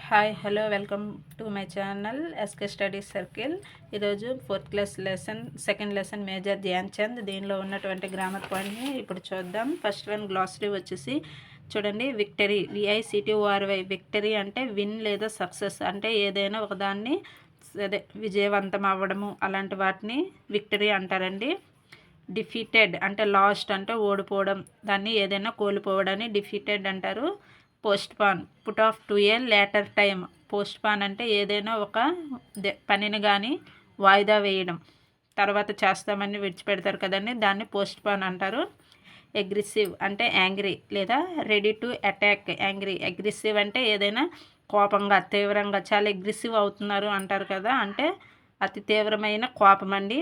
Hi hello welcome to my channel SK study circle. ఈరోజు 4th class lesson second lesson major Dhyan Chand. దీనిలో ఉన్నటువంటి grammar పాయింట్ని ఇప్పుడు చూద్దాం. ఫస్ట్ వన్ గ్లాసరీ వచ్చేసి చూడండి. Victory, VICTORY. విక్టరీ అంటే విన్ లేదా సక్సెస్, అంటే ఏదైనా ఒకదాన్ని అదే విజయవంతం అవ్వడము, అలాంటి వాటిని విక్టరీ అంటారండి. డిఫీటెడ్ అంటే లాస్ట్, అంటే ఓడిపోవడం, దాన్ని ఏదైనా కోల్పోవడాన్ని డిఫీటెడ్ అంటారు. Post pan, put off to A later time. Post pan అంటే ఏదైనా ఒక పనిని కానీ వాయిదా వేయడం, తర్వాత చేస్తామని విడిచిపెడతారు కదండి, దాన్ని పోస్ట్ పాన్ అంటారు. అగ్రెసివ్ అంటే యాంగ్రీ లేదా రెడీ టు అటాక్. అగ్రెసివ్ అంటే ఏదైనా కోపంగా, తీవ్రంగా, చాలా అగ్రెసివ్ అవుతున్నారు అంటారు కదా, అంటే అతి తీవ్రమైన కోపం అండి.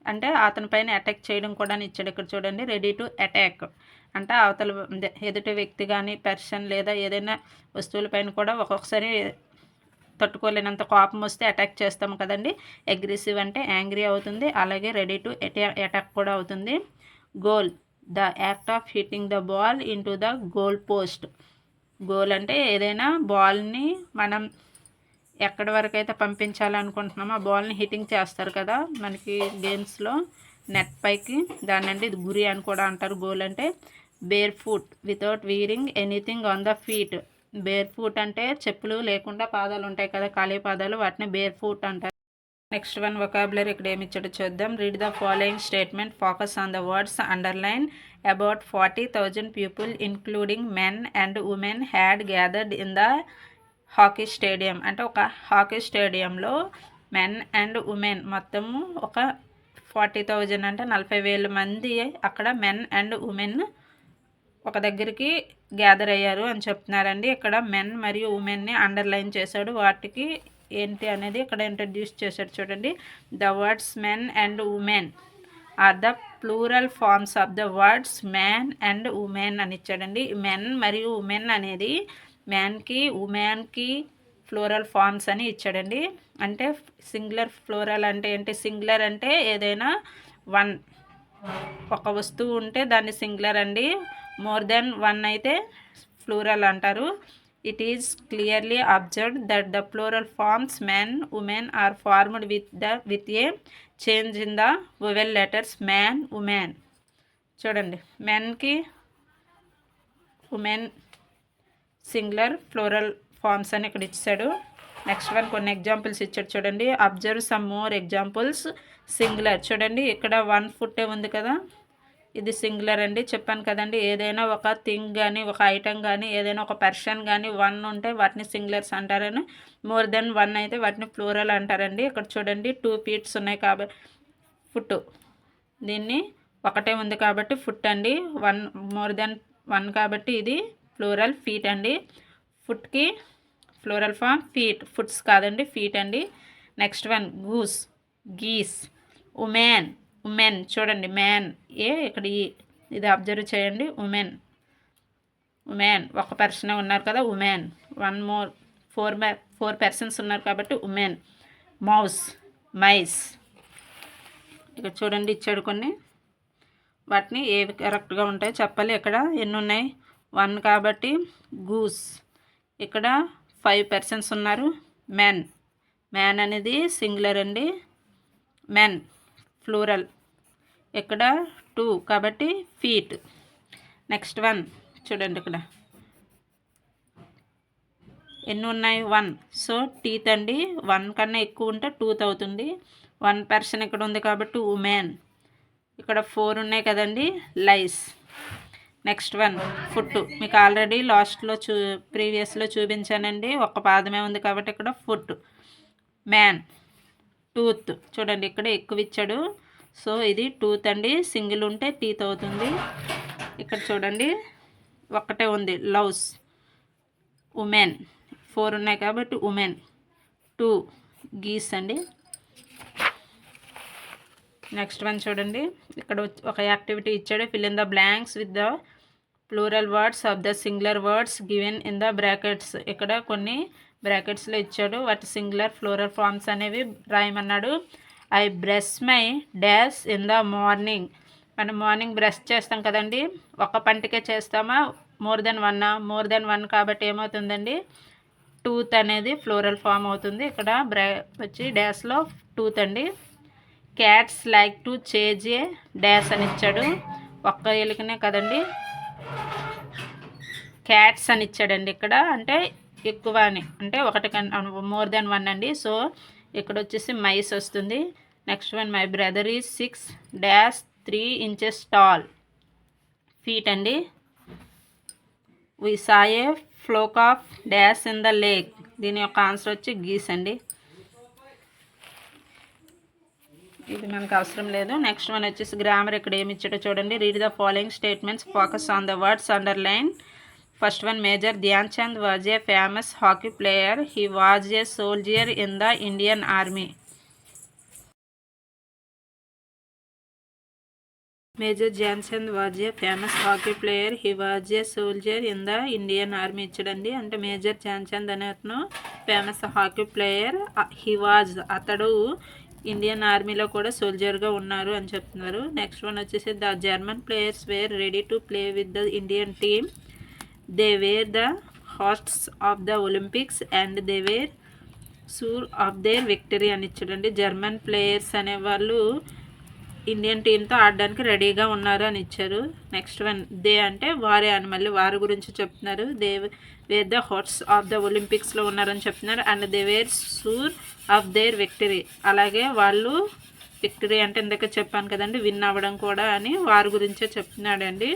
అంటే అతని పైన అటాక్ చేయడం కూడా ఇచ్చాడు ఇక్కడ చూడండి. రెడీ టు అటాక్ అంటే అవతల ఎదుటి వ్యక్తి కానీ, పర్సన్ లేదా ఏదైనా వస్తువులపైన కూడా ఒక్కొక్కసారి తట్టుకోలేనంత కోపం వస్తే అటాక్ చేస్తాం కదండి. అగ్రెసివ్ అంటే యాంగ్రీ అవుతుంది, అలాగే రెడీ టు అటాక్ కూడా అవుతుంది. Goal, the act of hitting the ball into the goal post. Goal అంటే ఏదైనా బాల్ని మనం ఎక్కడి వరకు అయితే పంపించాలనుకుంటున్నామో ఆ బాల్ని హిట్టింగ్ చేస్తారు కదా మనకి గేమ్స్లో, నెట్ పైకి, దాన్ని ఇది గురి అని కూడా అంటారు. గోల్ అంటే bear foot without veering anything on the feet. Bear foot అంటే చెప్పులు లేకుండా పాదాలు ఉంటాయి కదా, ఖాళీ పాదాలు, వాటిని బేర్ ఫుట్ అంటారు. నెక్స్ట్ వన్ వొకాబులరీ ఇక్కడ ఏమి ఇచ్చాడో చూద్దాం. Read the following statement, focus on the words, underline. About 40,000 people including men and women had gathered in the hockey stadium. అంటే ఒక హాకీ స్టేడియంలో మెన్ అండ్ ఉమెన్ మొత్తము ఒక 40,000 అంటే 40,000 మంది అక్కడ మెన్ అండ్ ఉమెన్ ఒక దగ్గరికి గ్యాదర్ అయ్యారు అని చెప్తున్నారండి. ఇక్కడ మెన్ మరియు ఉమెన్ని అండర్లైన్ చేశాడు, వాటికి ఏంటి అనేది ఇక్కడ ఇంట్రడ్యూస్ చేశాడు చూడండి. The words men and women are the plural forms of the words man and women అని ఇచ్చాడండి. మెన్ మరియు ఉమెన్ అనేది మ్యాన్కి ఉమెన్కి ఫ్లోరల్ ఫార్మ్స్ అని ఇచ్చాడండి. అంటే సింగులర్ ఫ్లోరల్ అంటే ఏంటి? సింగులర్ అంటే ఏదైనా వన్, ఒక వస్తువు ఉంటే దాన్ని సింగులర్ అండి. మోర్ దెన్ వన్ అయితే ఫ్లూరల్ అంటారు. It is clearly observed that the plural forms men women are formed with a change in the vowel letters man women. చూడండి, మెన్కి ఉమెన్ సింగులర్ ఫ్లోరల్ ఫార్మ్స్ అని ఇక్కడ ఇచ్చాడు. నెక్స్ట్ వన్ కొన్ని examples ఇచ్చాడు చూడండి. Observe some more examples. Singular చూడండి, ఇక్కడ 1 ఫుట్ ఉంది కదా, ఇది సింగులర్ అండి. చెప్పాను కదండి, ఏదైనా ఒక థింగ్ కానీ, ఒక ఐటమ్ కానీ, ఏదైనా ఒక పర్సన్ కానీ 1 ఉంటే వాటిని సింగులర్స్ అంటారని, మోర్ దెన్ 1 అయితే వాటిని ప్లూరల్ అంటారండి. ఇక్కడ చూడండి 2 ఫీట్స్ ఉన్నాయి కాబట్టి ఫుట్, దీన్ని ఒకటే ఉంది కాబట్టి ఫుట్ అండి. 1 మోర్ దెన్ 1 కాబట్టి ఇది ప్లూరల్ ఫీట్ అండి. ఫుట్కి ఫ్లోరల్ ఫామ్ ఫీట్, ఫుట్స్ కాదండి, ఫీట్ అండి. Next one goose, geese. Women, women చూడండి, మ్యాన్ ఏ ఇక్కడ ఇది అబ్జర్వ్ చేయండి. ఉమెన్, ఉమెన్ ఒక పర్సన్ ఉన్నారు కదా, ఉమెన్. 1 మోర్ 4 పర్సన్స్ ఉన్నారు కాబట్టి ఉమెన్. Mouse, mice. ఇక్కడ చూడండి ఇచ్చాడు కొన్ని, వాటిని ఏవి కరెక్ట్గా ఉంటాయో చెప్పాలి. ఇక్కడ ఎన్ని ఉన్నాయి? 1 కాబట్టి గూస్. ఇక్కడ 5 పర్సన్స్ ఉన్నారు. మెన్, మ్యాన్ అనేది సింగులర్ అండి. Men plural. ఇక్కడ 2 కాబట్టి ఫీట్. నెక్స్ట్ వన్ చూడండి, ఇక్కడ ఎన్ని ఉన్నాయి? 1. సో టీత్ అండి. 1 కన్నా ఎక్కువ ఉంటే టూత్ అవుతుంది. 1 పర్సన్ ఇక్కడ ఉంది కాబట్టి ఉమెన్. ఇక్కడ 4 ఉన్నాయి కదండి, లైస్. Next one foot. మీకు ఆల్రెడీ లాస్ట్లో ప్రీవియస్లో చూపించానండి, ఒక పాదమే ఉంది కాబట్టి ఇక్కడ ఫుట్. మ్యాన్, టూత్ చూడండి ఇక్కడ ఎక్కువ ఇచ్చాడు, సో ఇది టూత్ అండి. సింగిల్ ఉంటే టీత్ అవుతుంది. ఇక్కడ చూడండి ఒక్కటే ఉంది, లవ్స్. ఉమెన్ 4 ఉన్నాయి కాబట్టి ఉమెన్. 2 గీస్ అండి. నెక్స్ట్ వన్ చూడండి, ఇక్కడ ఒక యాక్టివిటీ ఇచ్చాడు. Fill in the blanks with the plural words of the singular words given in the brackets. ఇక్కడ కొన్ని బ్రాకెట్స్లో ఇచ్చాడు, వాటి సింగులర్ ఫ్లోరల్ ఫార్మ్స్ అనేవి రాయమన్నాడు. I brush my dash in the morning. మనం మార్నింగ్ బ్రష్ చేస్తాం కదండి, ఒక పంటికే చేస్తామా, మోర్ దెన్ 1? మోర్ దెన్ 1 కాబట్టి ఏమవుతుందండి టూత్ అనేది ఫ్లోరల్ ఫామ్ అవుతుంది. ఇక్కడ వచ్చి డాష్లో టూత్ అండి. Cats like to chase A dash అని ఇచ్చాడు. ఒక్క ఎలుకనే కదండి, క్యాట్స్ అని ఇచ్చాడండి. ఇక్కడ అంటే ఎక్కువ అని, అంటే ఒకటి మోర్ దెన్ వన్ అండి. సో ఇక్కడ వచ్చేసి మైస్ వస్తుంది. Next one, my brother is 6-3 inches tall feet అండి. We saw a flock of dash in the lake. దీని యొక్క ఆన్సర్ వచ్చి గీస్ అండి. ఇది మనకు అవసరం లేదు. నెక్స్ట్ వన్ వచ్చేసి గ్రామర్ ఇక్కడ ఏమి ఇచ్చాడో చూడండి. Read the following statements, focus on the words underline. First one, major Dhyan Chand was a famous hockey player. He was a soldier in the Indian army. Major Dhyan Chand was a famous hockey player. He was a soldier in the Indian army ఇచ్చాడండి. అంటే major Dhyan Chand అనే అతను famous hockey player. He was, అతడు Indian ఆర్మీలో కూడా సోల్జర్గా ఉన్నారు అని చెప్తున్నారు. నెక్స్ట్ వన్ వచ్చేసి the German players were ready to play with the Indian team. They were the hosts of the Olympics and they were sure of their victory అని ఇచ్చాడండి. German players అనేవాళ్ళు ఇండియన్ టీంతో ఆడడానికి రెడీగా ఉన్నారు అని ఇచ్చారు. నెక్స్ట్ వన్, దే అంటే వారే అని మళ్ళీ వారి గురించి చెప్తున్నారు. They were the hosts of the ఒలింపిక్స్లో ఉన్నారని చెప్తున్నారు. And they were sure of their victory, అలాగే వాళ్ళు విక్టరీ అంటే ఇందాక చెప్పాను కదండి, విన్ అవ్వడం కూడా అని వారి గురించే చెప్తున్నాడండి.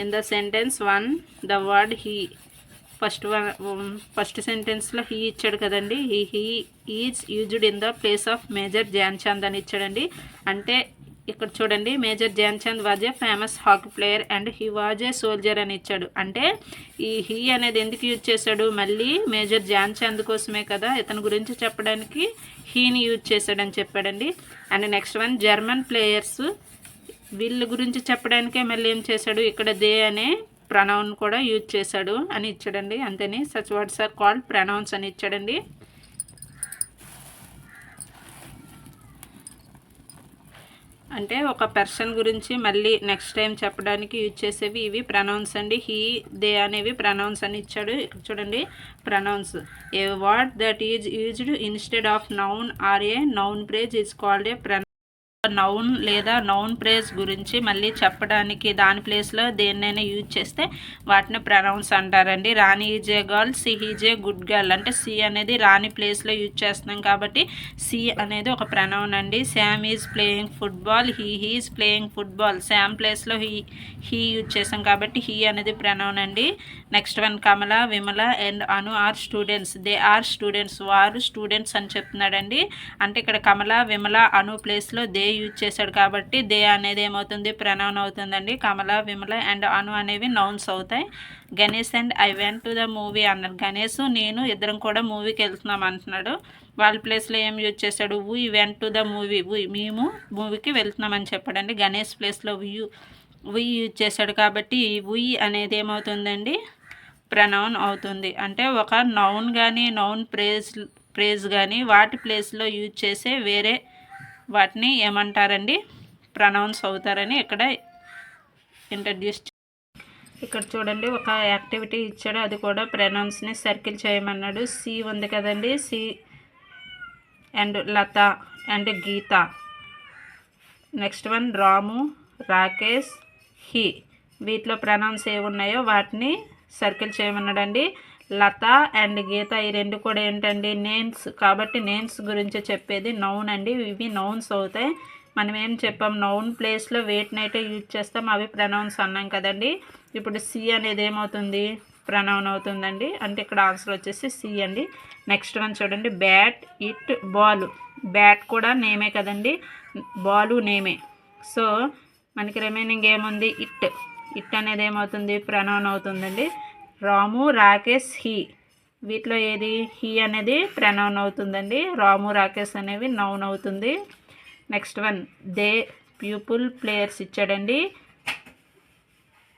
In the sentence 1, the word he. First సెంటెన్స్లో హీ ఇచ్చాడు కదండి. He is used in the place of major Dhyan Chand అని ఇచ్చాడండి. అంటే ఇక్కడ చూడండి, major Dhyan Chand was a famous hockey player and he was a soldier అని ఇచ్చాడు. అంటే ఈ హీ అనేది ఎందుకు యూజ్ చేశాడు, మళ్ళీ మేజర్ ధ్యాన్ చంద్ కోసమే కదా, ఇతని గురించి చెప్పడానికి హీని యూజ్ చేశాడని చెప్పాడండి. And next one, German players, వీళ్ళ గురించి చెప్పడానికే మళ్ళీ ఏం చేశాడు, ఇక్కడ దే అనే ప్రనౌన్ కూడా యూజ్ చేశాడు అని ఇచ్చాడండి. అంతేని such words are called pronouns అని ఇచ్చాడండి. అంటే ఒక పర్సన్ గురించి మళ్ళీ నెక్స్ట్ టైం చెప్పడానికి యూజ్ చేసేవి ఇవి ప్రనౌన్స్ అండి. హీ, దే అనేవి ప్రనౌన్స్ అని ఇచ్చాడు. ఇక్కడ చూడండి, pronouns, A word that is used instead of noun are a noun phrase is called a pronoun. Noun లేదా నౌన్ ఫ్రేజ్ గురించి మళ్ళీ చెప్పడానికి దాని ప్లేస్లో దేన్నైనా యూజ్ చేస్తే వాటిని ప్రనౌన్స్ అంటారండి. Rani is a girl, she is a good girl. అంటే సి అనేది రాణి ప్లేస్లో యూజ్ చేస్తున్నాం కాబట్టి సి అనేది ఒక ప్రనౌన్ అండి. Sam is playing football, he is playing football. Sam ప్లేస్లో హీ యూజ్ చేసాం కాబట్టి హీ అనేది ప్రనౌన్ అండి. Next one, Kamala, Vimala and Anu are students. They are students, వారు స్టూడెంట్స్ అని చెప్తున్నాడండి. అంటే ఇక్కడ కమల, విమల, అను ప్లేస్లో దే యూజ్ చేశాడు కాబట్టి దే అనేది ఏమవుతుంది, ప్రనౌన్ అవుతుందండి. కమల, విమల అండ్ అను అనేవి నౌన్స్ అవుతాయి. Ganesh and I went to the movie అన్నారు. గణేష్, నేను ఇద్దరం కూడా మూవీకి వెళ్తున్నాం అంటున్నాడు. వాళ్ళ ప్లేస్లో ఏం యూజ్ చేశాడు, we went to the movie. మేము మూవీకి వెళ్తున్నామని చెప్పాడండి. గణేష్ ప్లేస్లో వీ యూజ్ చేశాడు కాబట్టి వీ అనేది ఏమవుతుందండి, ప్రనౌన్ అవుతుంది. అంటే ఒక నౌన్ కానీ నౌన్ ప్రేజ్ కానీ వాటి ప్లేస్లో యూజ్ చేసే వేరే వాటిని ఏమంటారండి, ప్రనౌన్స్ అవుతారని ఇక్కడ ఇంట్రడ్యూస్. ఇక్కడ చూడండి, ఒక యాక్టివిటీ ఇచ్చాడు, అది కూడా ప్రనౌన్స్ని సర్కిల్ చేయమన్నాడు. సి ఉంది కదండి, సి and Latha and Geetha. Next one, Ramu, Rakesh, he. వీటిలో ప్రనౌన్స్ ఏమున్నాయో వాటిని సర్కిల్ చేయమన్నాడండి. లత అండ్ గీత ఈ రెండు కూడా ఏంటండి, నేమ్స్ కాబట్టి నేమ్స్ గురించి చెప్పేది నౌన్ అండి. ఇవి నౌన్స్ అవుతాయి. మనం ఏం చెప్పాం, నౌన్ ప్లేస్లో వేటినైతే యూజ్ చేస్తాం అవి ప్రనౌన్స్ అన్నాం కదండి. ఇప్పుడు సి అనేది ఏమవుతుంది, ప్రనౌన్ అవుతుందండి. అంటే ఇక్కడ ఆన్సర్ వచ్చేసి సి అండి. నెక్స్ట్ వన్ చూడండి, బ్యాట్, ఇట్, బాల్. బ్యాట్ కూడా నేమే కదండి, బాలు నేమే. సో మనకి రిమైనింగ్ ఏముంది, ఇట్ అనేది ఏమవుతుంది, ప్రనౌన్ అవుతుందండి. రాము, రాకేష్, హీ. వీటిలో ఏది, హీ అనేది ప్రనౌన్ అవుతుందండి. రాము, రాకేష్ అనేవి నౌన్ అవుతుంది. Next one, they, pupil, players ఇచ్చాడండి.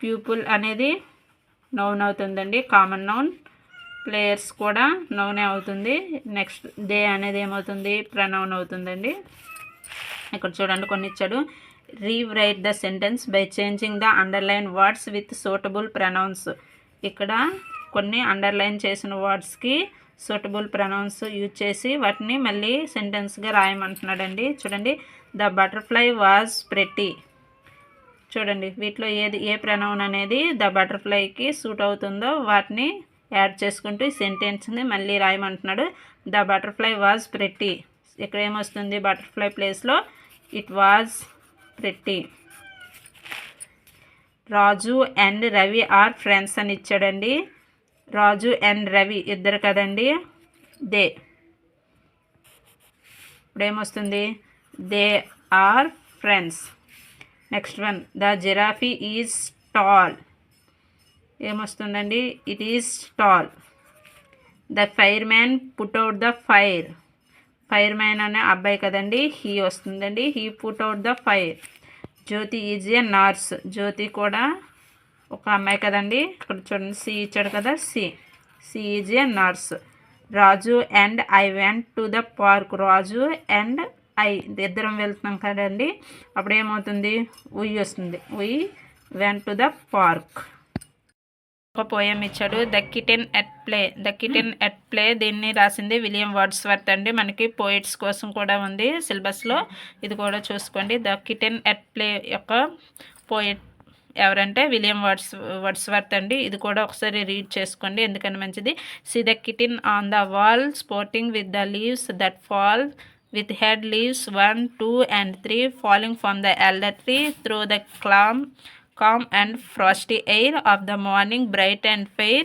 ప్యూపుల్ అనేది నౌన్ అవుతుందండి, కామన్ నౌన్. ప్లేయర్స్ కూడా నౌనే అవుతుంది. నెక్స్ట్ దే అనేది ఏమవుతుంది, ప్రనౌన్ అవుతుందండి. ఇక్కడ చూడండి కొన్ని ఇచ్చాడు. Rewrite the sentence by changing the underline words with suitable pronouns. ఇక్కడ కొన్ని అండర్లైన్ చేసిన వర్డ్స్కి సూటబుల్ ప్రొనౌన్స్ యూజ్ చేసి వాటిని మళ్ళీ సెంటెన్స్గా రాయమంటున్నాడండి. చూడండి, ద బటర్ఫ్లై వాజ్ ప్రెటీ. చూడండి, వీటిలో ఏ ప్రొనౌన్ అనేది ద బటర్ఫ్లైకి సూట్ అవుతుందో వాటిని యాడ్ చేసుకుంటూ ఈ సెంటెన్స్ని మళ్ళీ రాయమంటున్నాడు. The butterfly was pretty. ఇక్కడ ఏమొస్తుంది? బటర్ఫ్లై ప్లేస్లో it was pretty. Raju and Ravi are friends అని ఇచ్చాడండి. రాజు అండ్ రవి ఇద్దరు కదండి, దే. ఇప్పుడు ఏమొస్తుంది? They are friends. Next one, the giraffe is tall. ఏమొస్తుందండి? It is tall. The fireman put out the fire. Fireman అనే అబ్బాయి కదండి, హీ వస్తుందండి. He put out the fire. Jyoti is a nurse. Jyoti కూడా ఒక అమ్మాయి కదండి. ఇక్కడ చూడండి, సి ఇచ్చాడు కదా, she is a nurse. Raju and I went to the park. Raju and I ఇద్దరం వెళ్తున్నాం కదండి. అప్పుడు ఏమవుతుంది? ఉయ్ వస్తుంది. ఉయ్ వెంట్ టు ద పార్క్. ఒక పోయం ఇచ్చాడు, the kitten at play. The kitten at play దీన్ని రాసింది విలియం వర్డ్స్వర్త్ అండి. మనకి పోయిట్స్ కోసం కూడా ఉంది సిలబస్లో, ఇది కూడా చూసుకోండి. ద కిటెన్ ఎట్ ప్లే యొక్క పోయిట్ ఎవరంటే విలియం వర్డ్స్వర్త్ అండి. ఇది కూడా ఒకసారి రీడ్ చేసుకోండి, ఎందుకని మంచిది. See the kitten on the wall sporting with the leaves that fall with head leaves 1, 2 and 3 falling from the elder tree through the calm and frosty air of the morning bright and fair.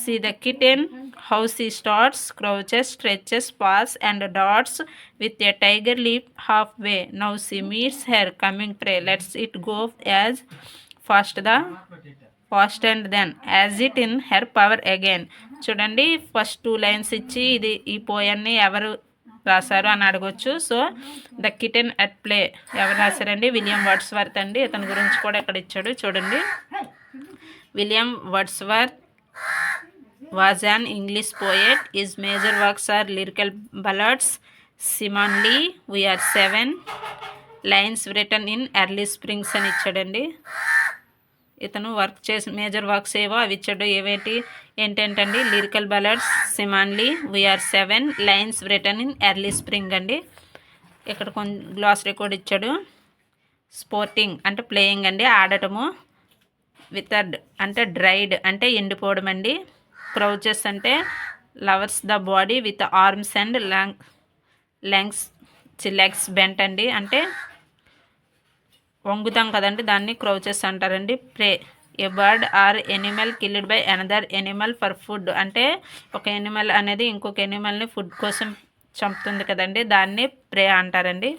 See the kitten how she starts, crouches, stretches, paws and dots with a tiger leap halfway. Now she meets her coming prey, lets it go as fast and then as it in her power again. చూడండి, first 2 lines ఇచ్చి ఈ పోయాన్ని ఎవరు రాశారు అని అడగొచ్చు. So the kitten at play ఎవరు రాశారండి? William Wordsworth అండి. ఇతని గురించి కూడా ఇక్కడ ఇచ్చాడు, చూడండి. William Wordsworth was an English poet. His major works are lyrical ballads, Simon Lee, we are 7, lines written in early springs అని ఇచ్చాడండి. ఇతను వర్క్ చేసి మేజర్ వర్క్స్ ఏవో అవి ఇచ్చాడు. ఏంటంటండి? Lyrical ballads, Simon Lee, we are 7, lines written in early spring అండి. ఇక్కడ కొంచెం గ్లాసరీ కూడా ఇచ్చాడు. స్పోర్టింగ్ అంటే ప్లేయింగ్ అండి, ఆడటము. వితర్డ్ అంటే డ్రైడ్ అంటే ఎండిపోవడం అండి. క్రౌచెస్ అంటే lowers the body with arms and legs bent అండి, అంటే వంగుతాం కదండి, దాన్ని క్రౌచెస్ అంటారండి. Prey a bird or animal killed by another animal for food. అంటే ఒక ఎనిమల్ అనేది ఇంకొక ఎనిమల్ని ఫుడ్ కోసం చంపుతుంది కదండి, దాన్ని ప్రే అంటారండి.